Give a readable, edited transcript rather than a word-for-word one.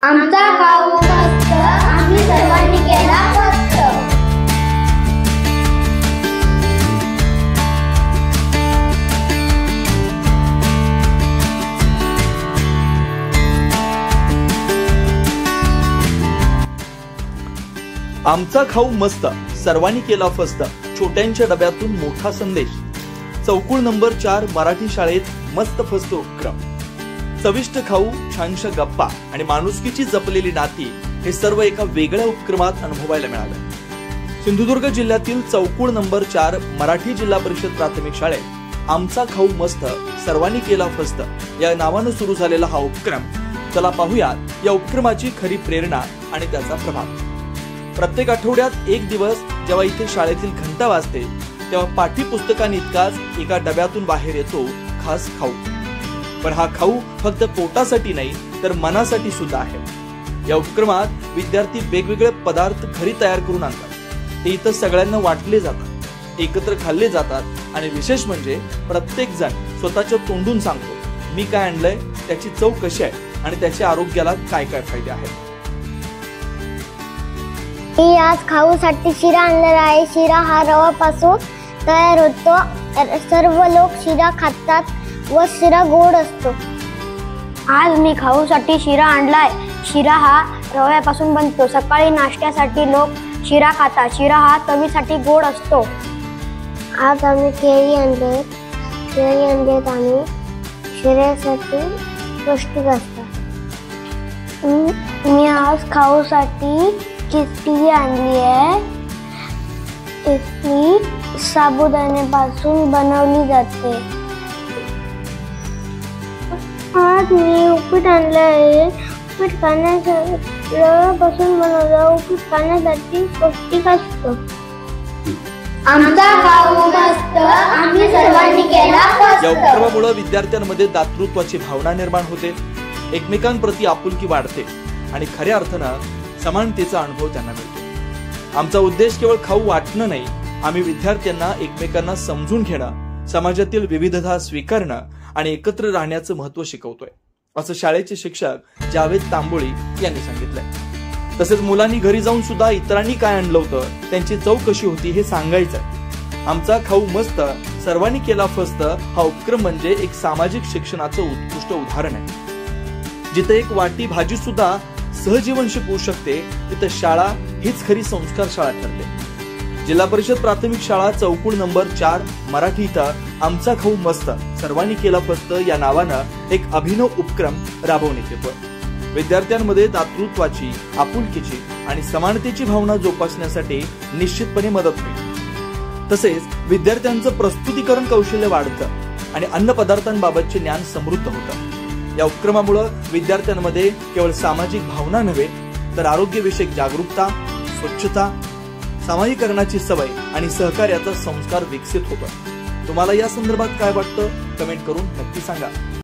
आमचा खाऊ मस्त आम्ही सर्वांनी केला मस्त। आमचा खाऊ मस्त सर्वांनी केला फस्त। छोट्यांच्या डब्यातून मोठा संदेश। चौकुळ नंबर 4 मराठी शाळेत मस्त फस्त उपक्रम। चविष्ट खाऊ, छानशा गप्पा आणि माणुसकीची जपलेली नाती हे सर्व एका वेगळ्या उपक्रमात अनुभवायला मिळाले। सिंधुदुर्ग जिल्ह्यातील चौकुळ नंबर 4 मराठी जिल्हा परिषद प्राथमिक शाळेत आमचा खाऊ मस्त सर्वांनी केला फस्त या नावाने सुरू झालेला हा उपक्रम, चला पाहूयात या उपक्रमाची खरी प्रेरणा आणि त्याचा प्रभाव। प्रत्येक आठवड्यात एक दिवस जेव्हा इथे शाळेतील घंटा वाजते तेव्हा पाठ्यपुस्तकांइतकाच एका डब्यातून बाहेर येतो खास खाऊ। पण हा खाऊ फक्त पोटासाठी नाही तर मनासाठी सुद्धा आहे। या उपक्रमात विद्यार्थी वेगवेगळे पदार्थ घरी तयार करून आणतात, ते इथं सगळ्यांना वाटले जातात, एकत्र खाल्ले जातात आणि विशेष म्हणजे प्रत्येक जण स्वतःच्या तोंडून सांगतो मी काय आणलंय, त्याची चव कशी आहे आणि त्याच्या आरोग्याला काय काय फायदे आहेत। मी आज खाऊसाठी शिरा आणलेला आहे। शिरा हा रवापासून तयार होतो। सर्व लोक शिरा खातात व शिरा गोड असतो। आज मी खाऊसाठी शिरा आणलाय। शिरा हा रव्यापासून बनतो। सकाळी नाश्त्यासाठी लोक शिरा खातात। शिरा हा चवीसाठी गोड असतो। आज आम्ही केळी आणलेत आम्ही शिऱ्यासाठी पौष्टिक असतात। मी आज खाऊसाठी चिक्की आणली आहे। चिक्की साबुदाण्यापासून बनवली जाते। आज मी उपीट आणले आहे। उपीट खाण्यासाठी रव्यापासून बनवलेलं उपीट खाण्यासाठी पौष्टिक असतो। आमचा खाऊ मस्त आम्ही सर्वांनी केला मस्त। या उपक्रमामुळे विद्यार्थ्यांमध्ये दातृत्वाची भावना निर्माण होते, एकमेकांप्रती आपुलकी वाढते आणि खऱ्या अर्थानं समानतेचा अनुभव त्यांना मिळतो। आमचा उद्देश केवळ खाऊ वाटणं नाही, आम्ही विद्यार्थ्यांना एकमेकांना समजून घेणं, समाजातील विविधता स्वीकारणं आणि एकत्र राहण्याचं महत्त्व शिकवतोय, असं शाळेचे शिक्षक जावेद तांबोळी यांनी सांगितलंय। तसेच मुलांनी घरी जाऊन सुद्धा इतरांनी काय आणलं होतं, त्यांची चव कशी होती हे सांगायचंय। आमचा खाऊ मस्त सर्वांनी केला फस्त हा उपक्रम म्हणजे एक सामाजिक शिक्षणाचं उत्कृष्ट उदाहरण आहे। जिथे एक वाटी भाजी सुद्धा सहजीवन शिकवू शकते, तिथे शाळा हीच खरी संस्कार शाळा ठरते। जिल्हा परिषद प्राथमिक शाळा चौकुळ नंबर 4 मराठी इथं आमचा खाऊ मस्त सर्वांनी केला फस्त या नावानं एक अभिनव उपक्रम राबवण्यात येतोय। विद्यार्थ्यांमध्ये दातृत्वाची, आपुलकीची आणि समानतेची भावना जोपासण्यासाठी निश्चितपणे मदत होईल। तसेच विद्यार्थ्यांचं प्रस्तुतीकरण कौशल्य वाढतं आणि अन्न पदार्थांबाबतचे ज्ञान समृद्ध होतं। या उपक्रमामुळे विद्यार्थ्यांमध्ये केवळ सामाजिक भावना नव्हे तर आरोग्यविषयक जागरूकता, स्वच्छता, सामायिकरणाची सवय आणि सहकार्याचा संस्कार विकसित होतो। तुम्हाला या संदर्भात काय वाटतं, कमेंट करून नक्की सांगा।